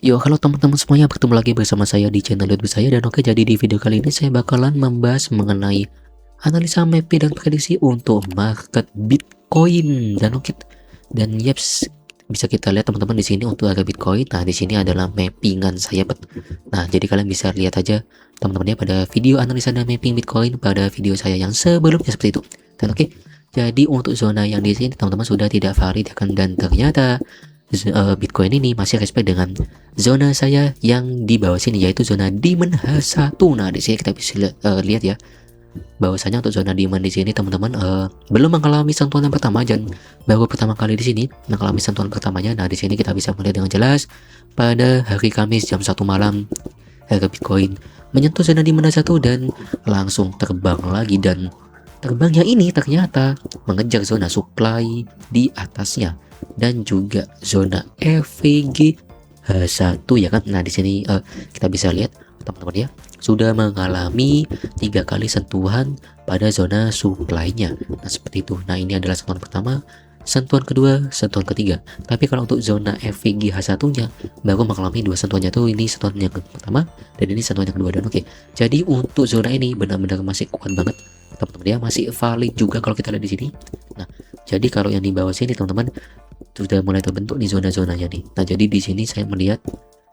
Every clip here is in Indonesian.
Yo, halo teman-teman semuanya, bertemu lagi bersama saya di channel YouTube saya. Dan oke, jadi di video kali ini saya bakalan membahas mengenai analisa MACD dan prediksi untuk market Bitcoin. Dan yaps, bisa kita lihat teman-teman di sini untuk harga Bitcoin. Nah, di sini adalah mappingan saya. Nah, jadi kalian bisa lihat aja teman-teman ya pada video analisa dan mapping Bitcoin pada video saya yang sebelumnya seperti itu. Dan oke, jadi untuk zona yang di sini teman-teman sudah tidak valid ya kan, dan ternyata Bitcoin ini masih respect dengan zona saya yang di bawah sini, yaitu zona demand H1. Nah, di sini kita bisa lihat ya bahwasanya untuk zona demand di sini teman-teman belum mengalami sentuhan yang pertama, dan baru pertama kali di sini mengalami sentuhan pertamanya. Nah, di sini kita bisa melihat dengan jelas pada hari Kamis jam 1 malam harga Bitcoin menyentuh zona demand H1 dan langsung terbang lagi, dan terbangnya ini ternyata mengejar zona supply di atasnya dan juga zona EVG H1 ya kan. Nah, di sini kita bisa lihat teman-teman ya sudah mengalami 3 kali sentuhan pada zona supply-nya. Nah, seperti itu. Nah, ini adalah sentuhan pertama, sentuhan kedua, sentuhan ketiga. Tapi kalau untuk zona EVG H1-nya baru mengalami 2 sentuhannya tuh, ini sentuhan yang pertama dan ini sentuhan yang kedua. Dan oke, jadi untuk zona ini benar-benar masih kuat banget teman-teman ya, masih valid juga kalau kita lihat di sini. Nah, jadi kalau yang di bawah sini teman-teman sudah mulai terbentuk nih zona-zonanya nih. Nah, jadi di sini saya melihat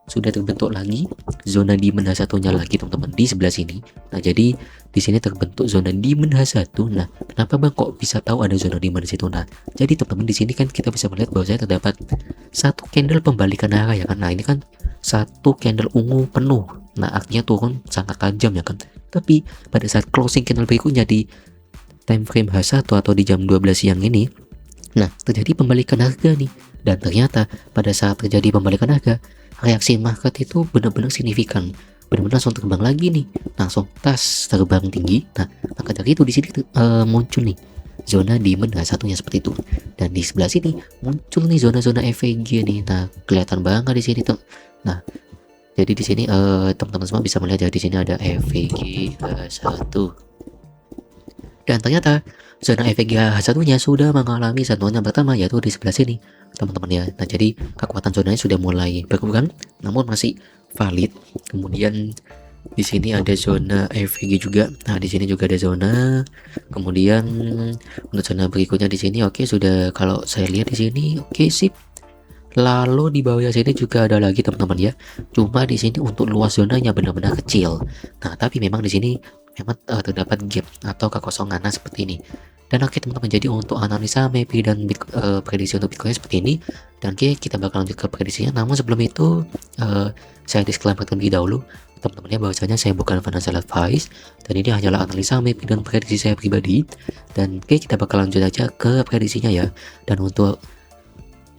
sudah terbentuk lagi zona demand H1-nya lagi teman-teman di sebelah sini. Nah, jadi di sini terbentuk zona demand H1. Nah, kenapa Bang kok bisa tahu ada zona demand di situ? Nah, jadi teman-teman di sini kan kita bisa melihat bahwa saya terdapat satu candle pembalikan arah ya kan. Nah, ini kan satu candle ungu penuh. Nah, artinya turun sangat tajam ya kan. Tapi pada saat closing candle berikutnya di time frame H1 atau di jam 12 siang ini, nah, terjadi pembalikan harga nih. Dan ternyata pada saat terjadi pembalikan harga, reaksi market itu benar-benar signifikan. Benar-benar langsung terbang lagi nih, langsung tas terbang tinggi. Nah, maka dari itu di sini muncul nih zona demand satunya seperti itu. Dan di sebelah sini muncul nih zona-zona EVG nih. Nah, kelihatan banget di sini tuh. Nah, jadi di sini teman-teman semua bisa melihat ya, di sini ada EVG H1. Dan ternyata zona EVG H1-nya sudah mengalami sentuhan yang pertama, yaitu di sebelah sini teman-teman ya. Nah, jadi kekuatan zonanya sudah mulai berkurang namun masih valid. Kemudian di sini ada zona EVG juga. Nah, di sini juga ada zona. Kemudian untuk zona berikutnya di sini oke, sudah kalau saya lihat di sini oke, sip. Lalu di bawah sini juga ada lagi teman-teman ya. Cuma di sini untuk luas zonanya benar-benar kecil. Nah, tapi memang di sini memang terdapat gap atau kekosongan seperti ini. Dan oke teman-teman, jadi untuk analisa MACD dan prediksi untuk Bitcoin seperti ini. Dan oke, kita bakal lanjut ke prediksinya. Namun sebelum itu saya disclaimer terlebih dahulu teman-teman ya, bahwasanya saya bukan financial advice dan ini hanyalah analisa MACD dan prediksi saya pribadi. Dan oke, kita bakal lanjut aja ke prediksinya ya. Dan untuk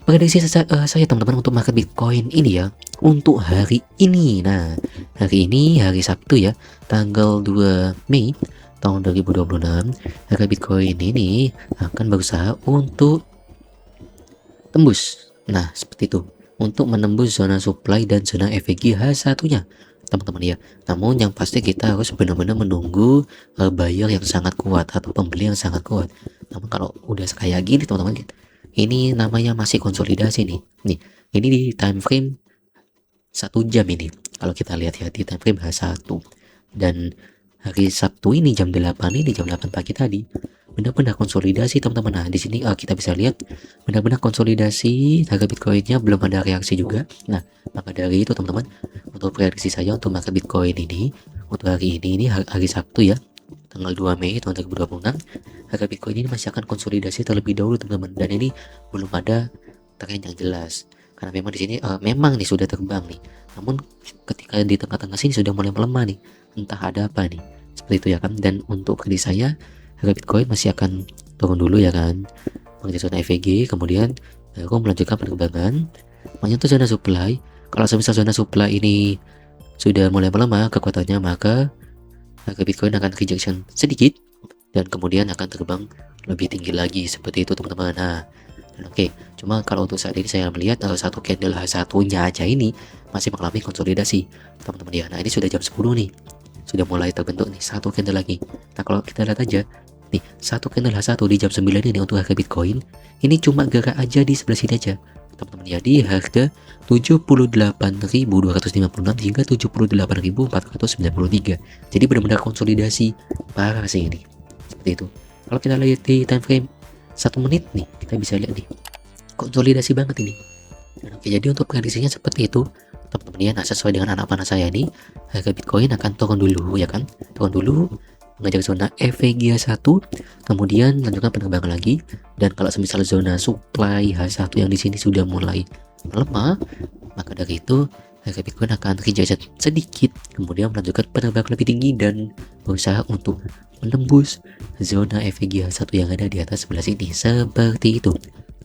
prediksi saya teman-teman untuk market Bitcoin ini ya, untuk hari ini. Nah, hari ini hari Sabtu ya, tanggal 2 Mei tahun 2026, harga Bitcoin ini akan berusaha untuk tembus. Nah, seperti itu, untuk menembus zona supply dan zona EVG H1-nya teman-teman ya. Namun yang pasti kita harus benar-benar menunggu buyer yang sangat kuat atau pembeli yang sangat kuat. Namun kalau udah kayak gini teman-teman, ini namanya masih konsolidasi nih. Ini di time frame 1 jam ini. Kalau kita lihat ya di time frame H1. Dan hari Sabtu ini jam 8 ini, jam 8 pagi tadi, benar-benar konsolidasi teman-teman. Nah, di sini kita bisa lihat benar-benar konsolidasi, harga Bitcoinnya belum ada reaksi juga. Nah, maka dari itu teman-teman, untuk prediksi saya untuk market Bitcoin ini untuk hari ini hari Sabtu ya, tanggal 2 Mei tahun 2026, harga Bitcoin ini masih akan konsolidasi terlebih dahulu teman-teman, dan ini belum ada tren yang jelas karena memang di sini memang nih sudah terbang nih, namun ketika di tengah-tengah sini sudah mulai melemah nih, entah ada apa nih, seperti itu ya kan. Dan untuk prediksi saya, harga Bitcoin masih akan turun dulu ya kan, mengejar zona EVG, kemudian baru melanjutkan penerbangan menyentuh zona supply. Kalau semisal zona supply ini sudah mulai melemah kekuatannya, maka harga Bitcoin akan rejection sedikit dan kemudian akan terbang lebih tinggi lagi, seperti itu teman-teman. Nah, oke, cuma kalau untuk saat ini saya melihat satu candle H1-nya aja ini masih mengalami konsolidasi teman-teman ya. Nah, ini sudah jam 10 nih, sudah mulai terbentuk nih satu candle lagi. Nah, kalau kita lihat aja Nih, satu candle H1 di jam 9 ini untuk harga Bitcoin. Ini cuma gerak aja di sebelah sini aja. Teman-teman ya, di harga 78.256 hingga 78.493. Jadi benar-benar konsolidasi parah sih ini. Seperti itu. Kalau kita lihat di time frame 1 menit nih, kita bisa lihat nih. Konsolidasi banget ini. Dan oke, jadi untuk prediksinya seperti itu. Teman-teman ya, nah sesuai dengan anak panah saya nih, harga Bitcoin akan turun dulu ya kan. Turun dulu, mengejar zona EVGA 1, kemudian lanjutkan penerbangan lagi. Dan kalau semisal zona supply H1 yang di sini sudah mulai melemah, maka dari itu harga Bitcoin akan reject sedikit, kemudian melanjutkan penerbangan lebih tinggi dan berusaha untuk menembus zona EVGA 1 yang ada di atas sebelah sini. Seperti itu,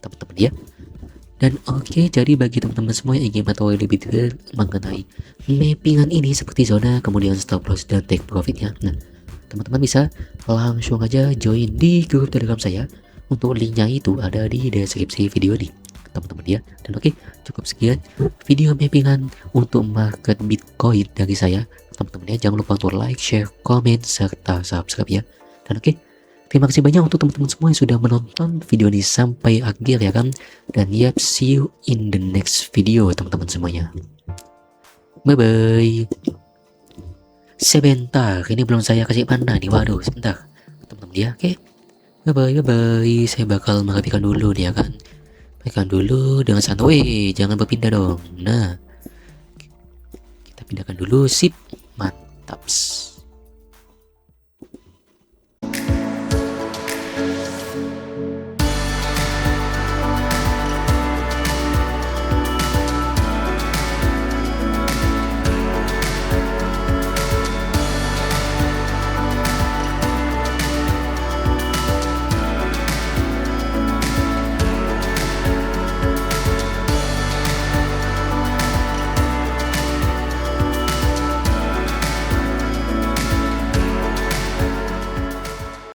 teman-teman ya. Dan oke, jadi bagi teman-teman semua yang ingin mengetahui lebih detail mengenai mappingan ini seperti zona, kemudian stop loss dan take profitnya, nah teman-teman bisa langsung aja join di grup Telegram saya. Untuk linknya itu ada di deskripsi video ini, teman-teman ya. Dan oke, cukup sekian video mappingan untuk market Bitcoin dari saya, teman-teman ya. Jangan lupa untuk like, share, komen, serta subscribe ya. Dan oke, terima kasih banyak untuk teman-teman semua yang sudah menonton video ini sampai akhir ya kan. Dan yap, see you in the next video teman-teman semuanya. Bye bye. Sebentar, ini belum saya kasih panah nih. Waduh, sebentar teman-teman ya. Oke, bye bye, bye bye. Saya bakal merapikan dulu nih ya kan. Rapikan dulu dengan santai. Jangan berpindah dong. Nah, kita pindahkan dulu. Sip, mantap.